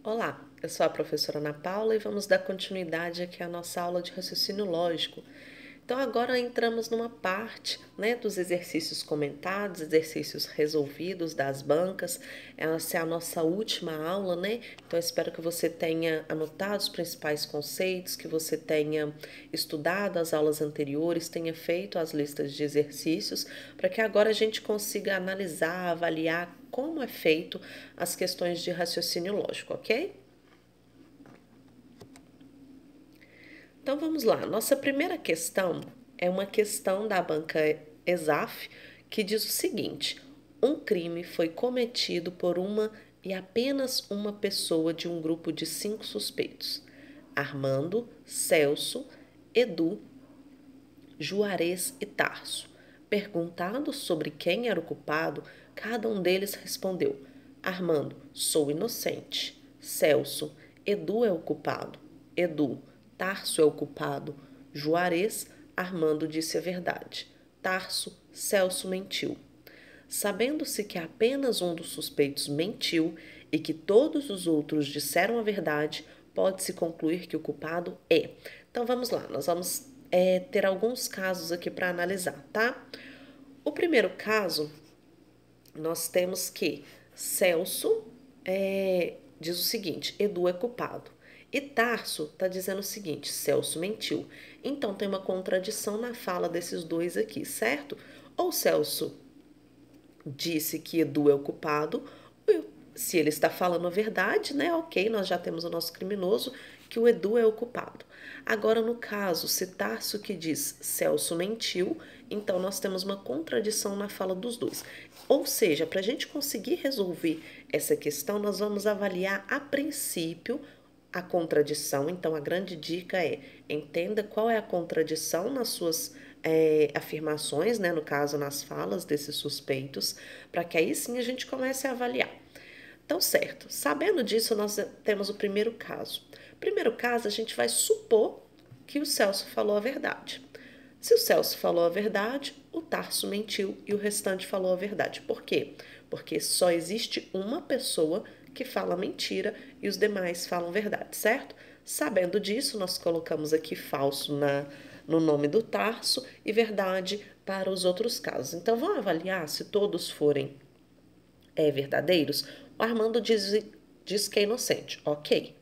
Olá, eu sou a professora Ana Paula e vamos dar continuidade aqui à nossa aula de raciocínio lógico. Então agora entramos numa parte, dos exercícios comentados, exercícios resolvidos das bancas. Essa é a nossa última aula, né? Então eu espero que você tenha anotado os principais conceitos, que você tenha estudado as aulas anteriores, tenha feito as listas de exercícios, para que agora a gente consiga analisar, avaliar como é feito as questões de raciocínio lógico, ok? Então vamos lá. Nossa primeira questão é uma questão da banca ESAF que diz o seguinte: um crime foi cometido por uma e apenas uma pessoa de um grupo de 5 suspeitos: Armando, Celso, Edu, Juarez e Tarso. Perguntado sobre quem era o culpado, cada um deles respondeu: Armando, sou inocente. Celso, Edu é o culpado. Edu, Tarso é o culpado. Juarez, Armando disse a verdade. Tarso, Celso mentiu. Sabendo-se que apenas um dos suspeitos mentiu e que todos os outros disseram a verdade, pode-se concluir que o culpado é. Então vamos lá, nós vamos ter alguns casos aqui para analisar, tá? O primeiro caso, nós temos que Celso diz o seguinte: Edu é culpado. E Tarso está dizendo o seguinte: Celso mentiu. Então tem uma contradição na fala desses dois aqui, certo? Ou Celso disse que Edu é o culpado, se ele está falando a verdade, né? Ok, nós já temos o nosso criminoso, que o Edu é o culpado. Agora, no caso, se Tarso que diz Celso mentiu, então nós temos uma contradição na fala dos dois. Ou seja, para a gente conseguir resolver essa questão, nós vamos avaliar a princípio a contradição. Então, a grande dica é: entenda qual é a contradição nas suas afirmações, né? No caso, nas falas desses suspeitos, para que aí sim a gente comece a avaliar. Então, certo, sabendo disso, nós temos o primeiro caso. Primeiro caso, a gente vai supor que o Celso falou a verdade. Se o Celso falou a verdade, o Tarso mentiu e o restante falou a verdade. Por quê? Porque só existe uma pessoa que fala mentira e os demais falam verdade, certo? Sabendo disso, nós colocamos aqui falso no nome do Tarso e verdade para os outros casos. Então, vamos avaliar se todos forem verdadeiros? O Armando diz que é inocente, ok.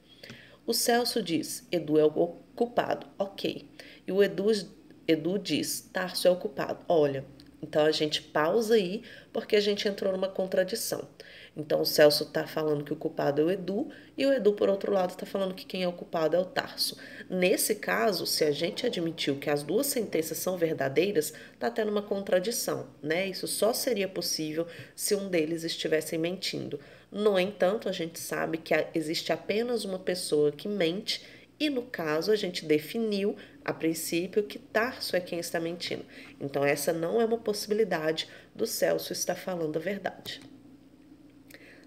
O Celso diz, Edu é o culpado, ok. E o Edu diz, Tarso é o culpado. Olha, então a gente pausa aí, porque a gente entrou numa contradição. Então o Celso está falando que o culpado é o Edu, e o Edu, por outro lado, está falando que quem é o culpado é o Tarso. Nesse caso, se a gente admitiu que as duas sentenças são verdadeiras, está tendo uma contradição, né? Isso só seria possível se um deles estivesse mentindo. No entanto, a gente sabe que existe apenas uma pessoa que mente, e no caso a gente definiu a princípio que Tarso é quem está mentindo. Então essa não é uma possibilidade do Celso estar falando a verdade.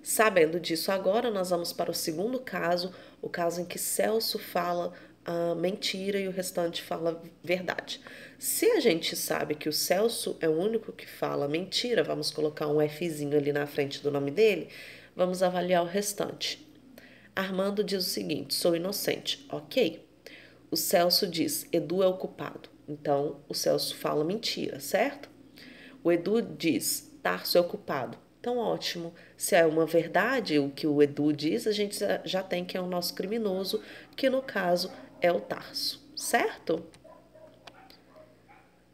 Sabendo disso agora, nós vamos para o segundo caso, o caso em que Celso fala mentira e o restante fala verdade. Se a gente sabe que o Celso é o único que fala mentira, vamos colocar um Fzinho ali na frente do nome dele, vamos avaliar o restante. Armando diz o seguinte: sou inocente, ok. O Celso diz, Edu é o culpado. Então, o Celso fala mentira, certo? O Edu diz, Tarso é o culpado. Então, ótimo. Se é uma verdade o que o Edu diz, a gente já tem que é o nosso criminoso, que no caso é o Tarso, certo?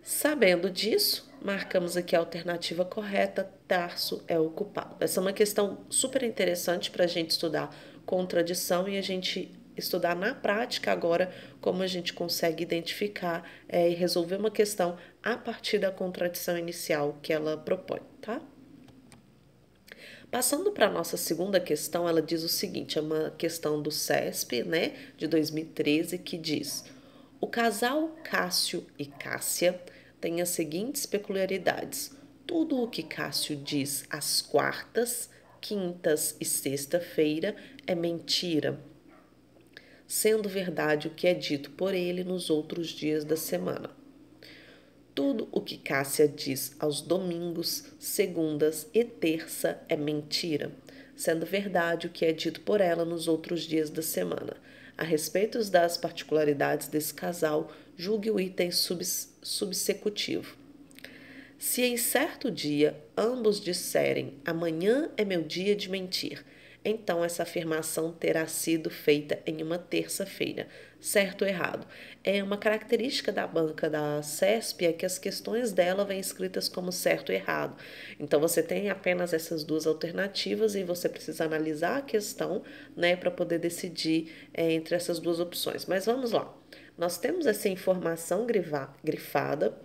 Sabendo disso, marcamos aqui a alternativa correta, Tarso é o culpado. Essa é uma questão super interessante para a gente estudar contradição e a gente estudar na prática agora como a gente consegue identificar e resolver uma questão a partir da contradição inicial que ela propõe, tá? Passando para a nossa segunda questão, ela diz o seguinte, é uma questão do CESP, né, de 2013, que diz: o casal Cássio e Cássia tem as seguintes peculiaridades. Tudo o que Cássio diz às quartas, quintas e sexta-feira é mentira, sendo verdade o que é dito por ele nos outros dias da semana. Tudo o que Cássia diz aos domingos, segundas e terça é mentira, sendo verdade o que é dito por ela nos outros dias da semana. A respeito das particularidades desse casal, julgue o item subsecutivo. Se em certo dia ambos disserem amanhã é meu dia de mentir, então essa afirmação terá sido feita em uma terça-feira, certo ou errado. É uma característica da banca da CESP é que as questões dela vêm escritas como certo ou errado. Então você tem apenas essas duas alternativas e você precisa analisar a questão, né, para poder decidir entre essas duas opções. Mas vamos lá. Nós temos essa informação grifada,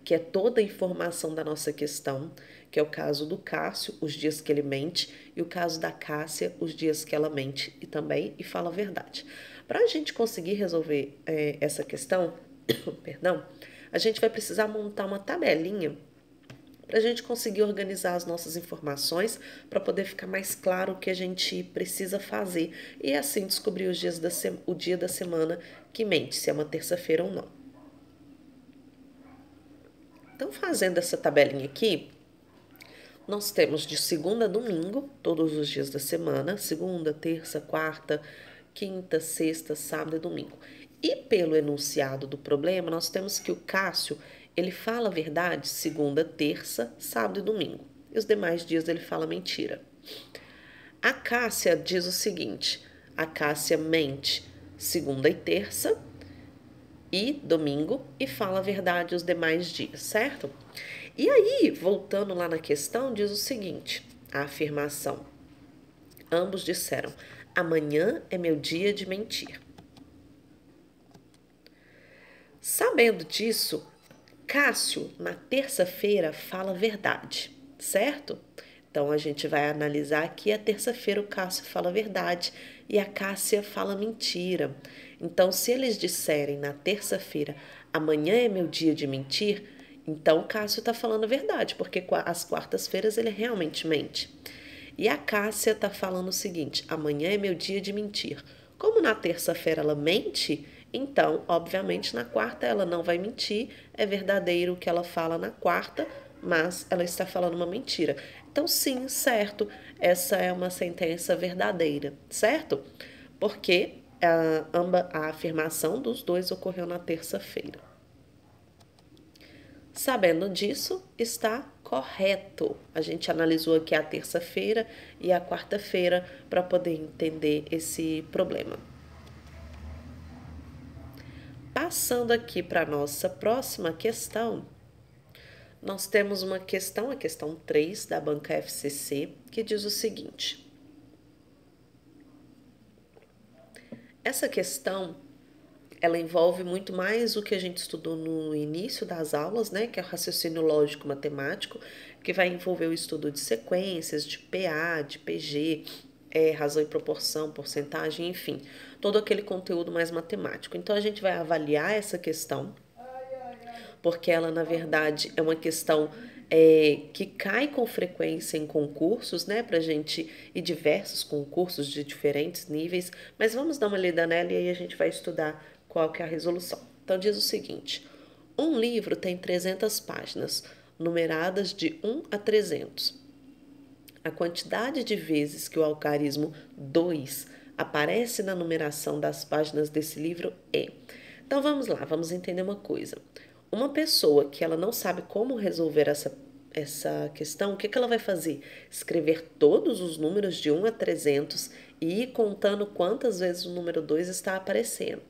que é toda a informação da nossa questão, que é o caso do Cássio, os dias que ele mente, e o caso da Cássia, os dias que ela mente e fala a verdade. Para a gente conseguir resolver essa questão, perdão, a gente vai precisar montar uma tabelinha para a gente conseguir organizar as nossas informações, para poder ficar mais claro o que a gente precisa fazer e assim descobrir o dia da semana que mente, se é uma terça-feira ou não. Então, fazendo essa tabelinha aqui, nós temos de segunda a domingo, todos os dias da semana, segunda, terça, quarta, quinta, sexta, sábado e domingo. E pelo enunciado do problema, nós temos que o Cássio, ele fala a verdade segunda, terça, sábado e domingo. E os demais dias ele fala mentira. A Cássia diz o seguinte, a Cássia mente segunda e terça, e domingo e fala a verdade os demais dias, certo? E aí, voltando lá na questão, diz o seguinte, a afirmação. Ambos disseram, amanhã é meu dia de mentir. Sabendo disso, Cássio, na terça-feira, fala a verdade, certo? Então, a gente vai analisar aqui, a terça-feira o Cássio fala a verdade e a Cássia fala mentira. Então, se eles disserem na terça-feira, amanhã é meu dia de mentir, então o Cássio está falando a verdade, porque às quartas-feiras ele realmente mente. E a Cássia está falando o seguinte, amanhã é meu dia de mentir. Como na terça-feira ela mente, então, obviamente, na quarta ela não vai mentir, é verdadeiro o que ela fala na quarta, mas ela está falando uma mentira. Então, sim, certo, essa é uma sentença verdadeira, certo? Porque a afirmação dos dois ocorreu na terça-feira. Sabendo disso, está correto. A gente analisou aqui a terça-feira e a quarta-feira para poder entender esse problema. Passando aqui para a nossa próxima questão, nós temos uma questão, a questão 3 da banca FCC, que diz o seguinte. Essa questão, ela envolve muito mais o que a gente estudou no início das aulas, né, que é o raciocínio lógico matemático, que vai envolver o estudo de sequências, de PA, de PG, razão e proporção, porcentagem, enfim, todo aquele conteúdo mais matemático. Então, a gente vai avaliar essa questão, porque ela, na verdade, é uma questão que cai com frequência em concursos, né, pra gente, e diversos concursos de diferentes níveis, mas vamos dar uma lida nela e aí a gente vai estudar qual que é a resolução. Então, diz o seguinte, um livro tem 300 páginas, numeradas de 1 a 300. A quantidade de vezes que o algarismo 2 aparece na numeração das páginas desse livro é... Então, vamos lá, vamos entender uma coisa. Uma pessoa que ela não sabe como resolver essa questão, o que ela vai fazer? Escrever todos os números de 1 a 300 e ir contando quantas vezes o número 2 está aparecendo.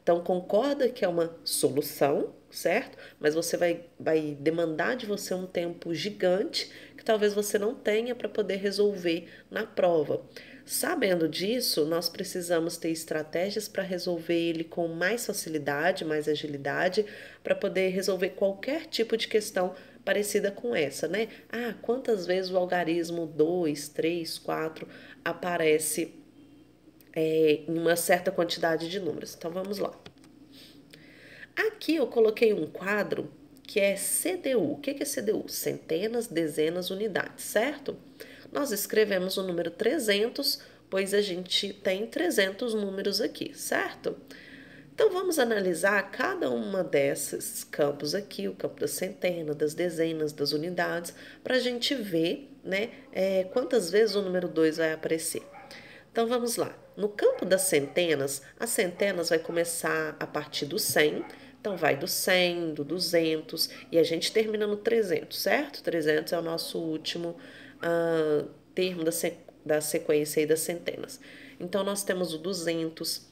Então, concorda que é uma solução, certo? Mas você vai demandar de você um tempo gigante que talvez você não tenha para poder resolver na prova. Sabendo disso, nós precisamos ter estratégias para resolver ele com mais facilidade, mais agilidade, para poder resolver qualquer tipo de questão parecida com essa, né? Ah, quantas vezes o algarismo 2, 3, 4 aparece em uma certa quantidade de números. Então, vamos lá. Aqui eu coloquei um quadro que é CDU. O que é CDU? Centenas, dezenas, unidades, certo? Nós escrevemos o número 300, pois a gente tem 300 números aqui, certo? Então, vamos analisar cada uma desses campos aqui, o campo da centena, das dezenas, das unidades, para a gente ver, né? Quantas vezes o número 2 vai aparecer. Então vamos lá. No campo das centenas, as centenas vai começar a partir do 100. Então vai do 100, do 200 e a gente termina no 300, certo? 300 é o nosso último termo da sequência aí das centenas. Então nós temos o 200.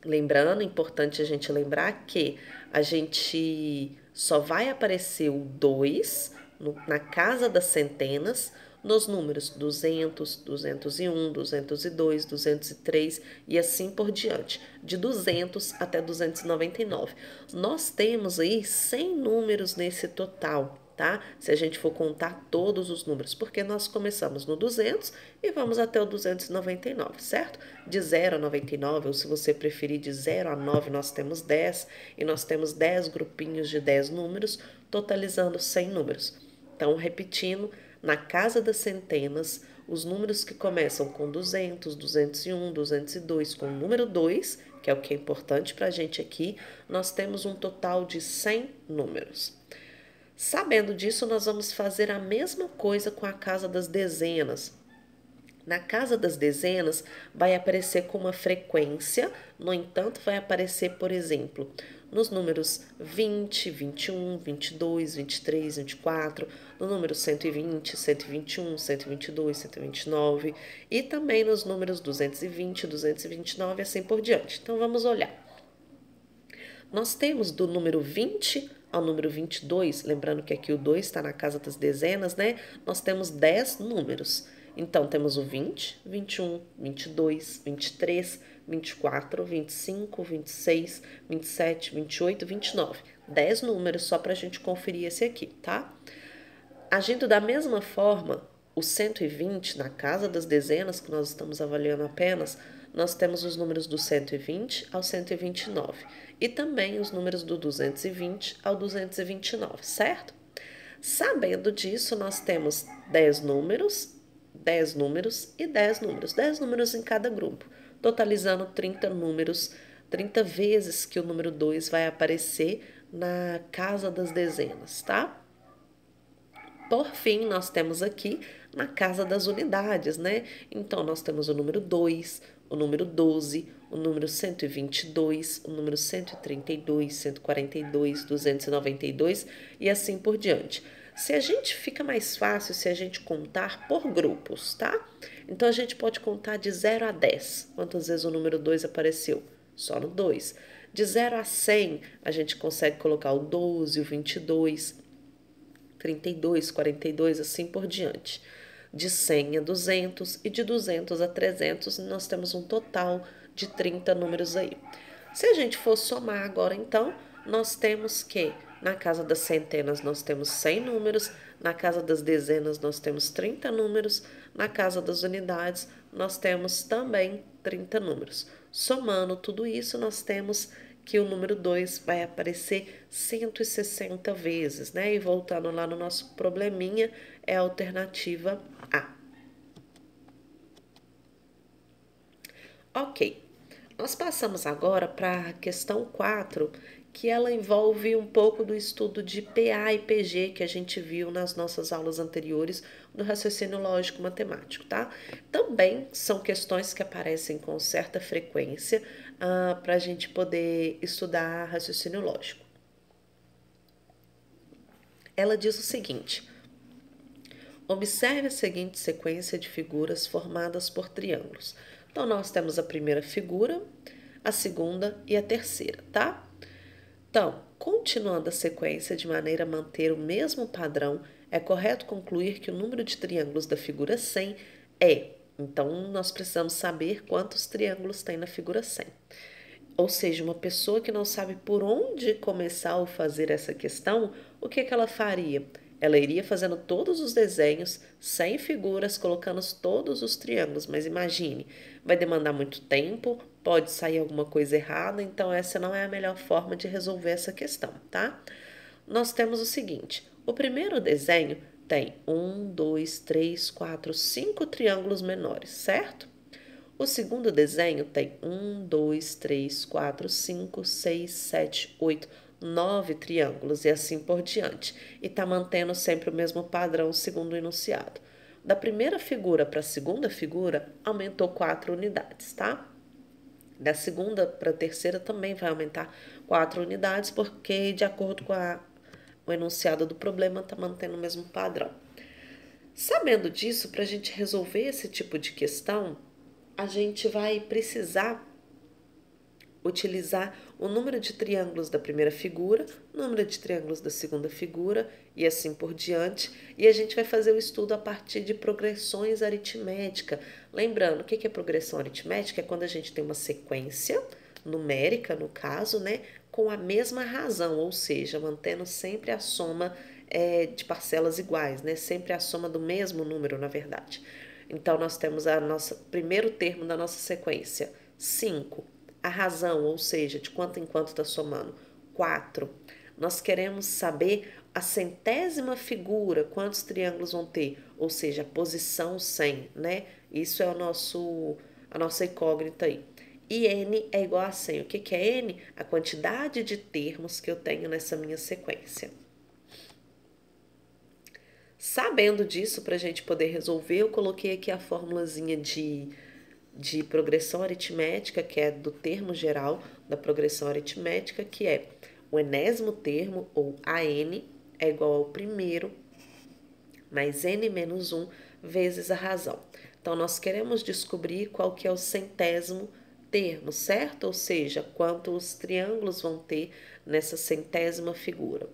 Lembrando, importante a gente lembrar que a gente só vai aparecer o 2 na casa das centenas nos números 200, 201, 202, 203 e assim por diante, de 200 até 299. Nós temos aí 100 números nesse total, tá? Se a gente for contar todos os números, porque nós começamos no 200 e vamos até o 299, certo? De 0 a 99, ou se você preferir de 0 a 9, nós temos 10, e nós temos 10 grupinhos de 10 números, totalizando 100 números. Então, repetindo, na casa das centenas, os números que começam com 200, 201, 202, com o número 2, que é o que é importante para a gente aqui, nós temos um total de 100 números. Sabendo disso, nós vamos fazer a mesma coisa com a casa das dezenas. Na casa das dezenas, vai aparecer com uma frequência, no entanto, vai aparecer, por exemplo, nos números 20, 21, 22, 23, 24, no número 120, 121, 122, 129 e também nos números 220, 229 e assim por diante. Então, vamos olhar. Nós temos do número 20 ao número 22, lembrando que aqui o 2 está na casa das dezenas, né? Nós temos 10 números. Então, temos o 20, 21, 22, 23, 24, 25, 26, 27, 28, 29. 10 números só para a gente conferir esse aqui, tá? Agindo da mesma forma, o 120, na casa das dezenas, que nós estamos avaliando apenas, nós temos os números do 120 ao 129 e também os números do 220 ao 229, certo? Sabendo disso, nós temos 10 números e 10 números. 10 números em cada grupo, totalizando 30 números, 30 vezes que o número 2 vai aparecer na casa das dezenas, tá? Por fim, nós temos aqui na casa das unidades, né? Então, nós temos o número 2, o número 12, o número 122, o número 132, 142, 292 e assim por diante. Se a gente fica mais fácil se a gente contar por grupos, tá? Então, a gente pode contar de 0 a 10. Quantas vezes o número 2 apareceu? Só no 2. De 0 a 100, a gente consegue colocar o 12, o 22, 32, 42, assim por diante. De 100 a 200 e de 200 a 300, nós temos um total de 30 números aí. Se a gente for somar agora, então, nós temos que na casa das centenas nós temos 100 números, na casa das dezenas nós temos 30 números, na casa das unidades nós temos também 30 números. Somando tudo isso, nós temos que o número 2 vai aparecer 160 vezes, né? E voltando lá no nosso probleminha, é a alternativa A. Ok, nós passamos agora para a questão 4, que ela envolve um pouco do estudo de PA e PG que a gente viu nas nossas aulas anteriores do raciocínio lógico matemático, tá? Também são questões que aparecem com certa frequência para a gente poder estudar raciocínio lógico. Ela diz o seguinte: observe a seguinte sequência de figuras formadas por triângulos. Então, nós temos a primeira figura, a segunda e a terceira, tá? Então, continuando a sequência de maneira a manter o mesmo padrão, é correto concluir que o número de triângulos da figura 100 é. Então, nós precisamos saber quantos triângulos tem na figura 100. Ou seja, uma pessoa que não sabe por onde começar ou fazer essa questão, o que ela faria? Ela iria fazendo todos os desenhos, 100 figuras, colocando todos os triângulos. Mas imagine, vai demandar muito tempo, pode sair alguma coisa errada, então essa não é a melhor forma de resolver essa questão, tá? Nós temos o seguinte: o primeiro desenho tem 1, 2, 3, 4, 5 triângulos menores, certo? O segundo desenho tem 1, 2, 3, 4, 5, 6, 7, 8, 9 triângulos e assim por diante. E está mantendo sempre o mesmo padrão segundo o enunciado. Da primeira figura para a segunda figura, aumentou 4 unidades, tá? Da segunda para a terceira também vai aumentar 4 unidades, porque de acordo com o enunciado do problema, está mantendo o mesmo padrão. Sabendo disso, para a gente resolver esse tipo de questão, a gente vai precisar utilizar o número de triângulos da primeira figura, o número de triângulos da segunda figura e assim por diante. E a gente vai fazer o estudo a partir de progressões aritméticas. Lembrando, o que é progressão aritmética? É quando a gente tem uma sequência numérica, no caso, né, com a mesma razão, ou seja, mantendo sempre a soma de parcelas iguais, né, sempre a soma do mesmo número, na verdade. Então, nós temos a nossa primeiro termo da nossa sequência, 5. A razão, ou seja, de quanto em quanto está somando, 4. Nós queremos saber a centésima figura, quantos triângulos vão ter, ou seja, a posição 100, né? Isso é a nossa incógnita aí. E n é igual a 100. O que é n? A quantidade de termos que eu tenho nessa minha sequência. Sabendo disso, para a gente poder resolver, eu coloquei aqui a formulazinha de progressão aritmética, que é do termo geral da progressão aritmética, que é o enésimo termo, ou AN, é igual ao primeiro, mais n menos 1 vezes a razão. Então, nós queremos descobrir qual que é o centésimo termo, certo? Ou seja, quantos triângulos vão ter nessa centésima figura.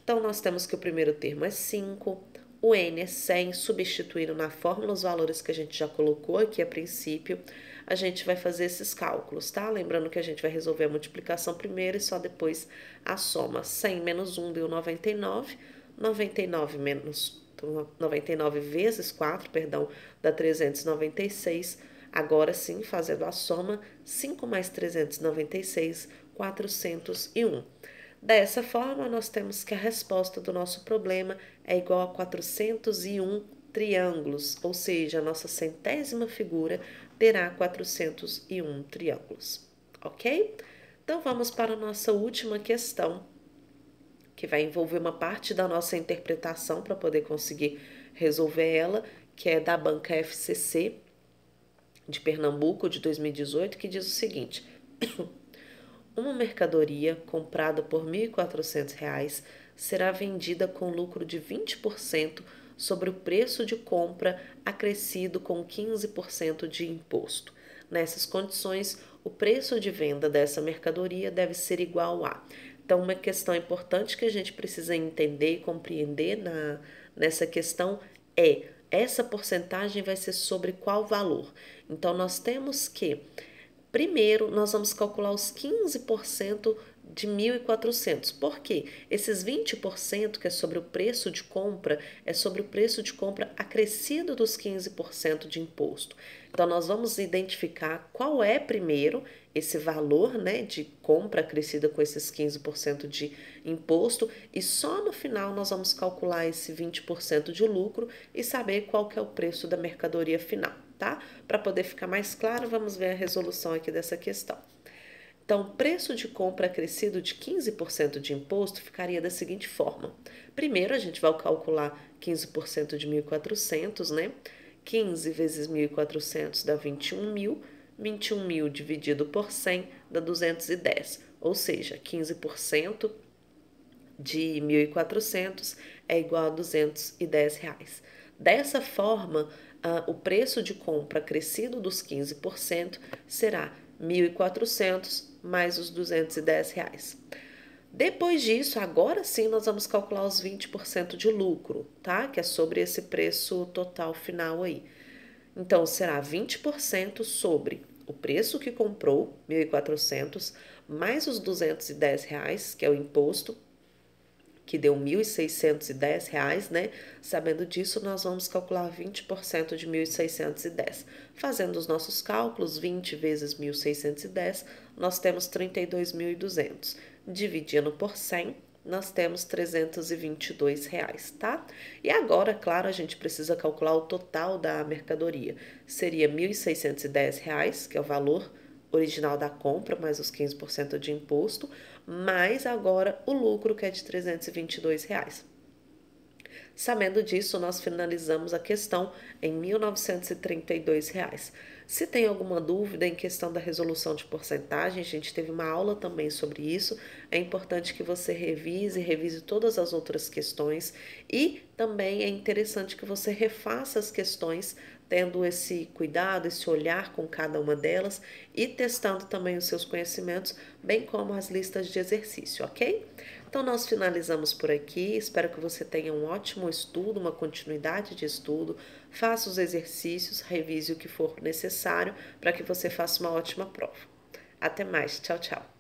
Então, nós temos que o primeiro termo é 5, o n é 100, substituindo na fórmula os valores que a gente já colocou aqui a princípio, a gente vai fazer esses cálculos, tá? Lembrando que a gente vai resolver a multiplicação primeiro e só depois a soma. 100 menos 1 deu 99, 99 vezes 4, perdão, dá 396. Agora sim, fazendo a soma, 5 mais 396, 401. Dessa forma, nós temos que a resposta do nosso problema é igual a 401 triângulos, ou seja, a nossa centésima figura terá 401 triângulos, ok? Então, vamos para a nossa última questão, que vai envolver uma parte da nossa interpretação para poder conseguir resolver ela, que é da banca FCC de Pernambuco, de 2018, que diz o seguinte: uma mercadoria comprada por R$ 1.400 será vendida com lucro de 20% sobre o preço de compra, acrescido com 15% de imposto. Nessas condições, o preço de venda dessa mercadoria deve ser igual a. Então, uma questão importante que a gente precisa entender e compreender nessa questão é: essa porcentagem vai ser sobre qual valor? Então, nós temos que primeiro, nós vamos calcular os 15% de 1.400. Por quê? Esses 20%, que é sobre o preço de compra, é sobre o preço de compra acrescido dos 15% de imposto. Então, nós vamos identificar qual é, primeiro, esse valor, né, de compra acrescida com esses 15% de imposto, e só no final nós vamos calcular esse 20% de lucro e saber qual que é o preço da mercadoria final, tá? Para poder ficar mais claro, vamos ver a resolução aqui dessa questão. Então, preço de compra acrescido de 15% de imposto ficaria da seguinte forma. Primeiro, a gente vai calcular 15% de 1.400, né? 15 vezes 1.400 dá 21.000. 21.000 dividido por 100 dá 210. Ou seja, 15% de 1.400 é igual a R$ 210. Dessa forma, o preço de compra acrescido dos 15% será 1.400 mais os R$ 210. Depois disso, agora sim, nós vamos calcular os 20% de lucro, tá? Que é sobre esse preço total final aí. Então, será 20% sobre o preço que comprou, 1.400, mais os R$ 210, que é o imposto, que deu R$ 1.610, né? Sabendo disso, nós vamos calcular 20% de 1.610. Fazendo os nossos cálculos, 20 vezes 1.610, nós temos 32.200. Dividindo por 100, nós temos R$ 322, tá? E agora, claro, a gente precisa calcular o total da mercadoria. Seria R$ 1.610, que é o valor original da compra, mais os 15% de imposto, mais agora o lucro, que é de R$ 322. Sabendo disso, nós finalizamos a questão em R$ 1.932. Se tem alguma dúvida em questão da resolução de porcentagem, a gente teve uma aula também sobre isso. É importante que você revise todas as outras questões e também é interessante que você refaça as questões tendo esse cuidado, esse olhar com cada uma delas e testando também os seus conhecimentos, bem como as listas de exercício, ok? Então, nós finalizamos por aqui. Espero que você tenha um ótimo estudo, uma continuidade de estudo. Faça os exercícios, revise o que for necessário para que você faça uma ótima prova. Até mais. Tchau, tchau.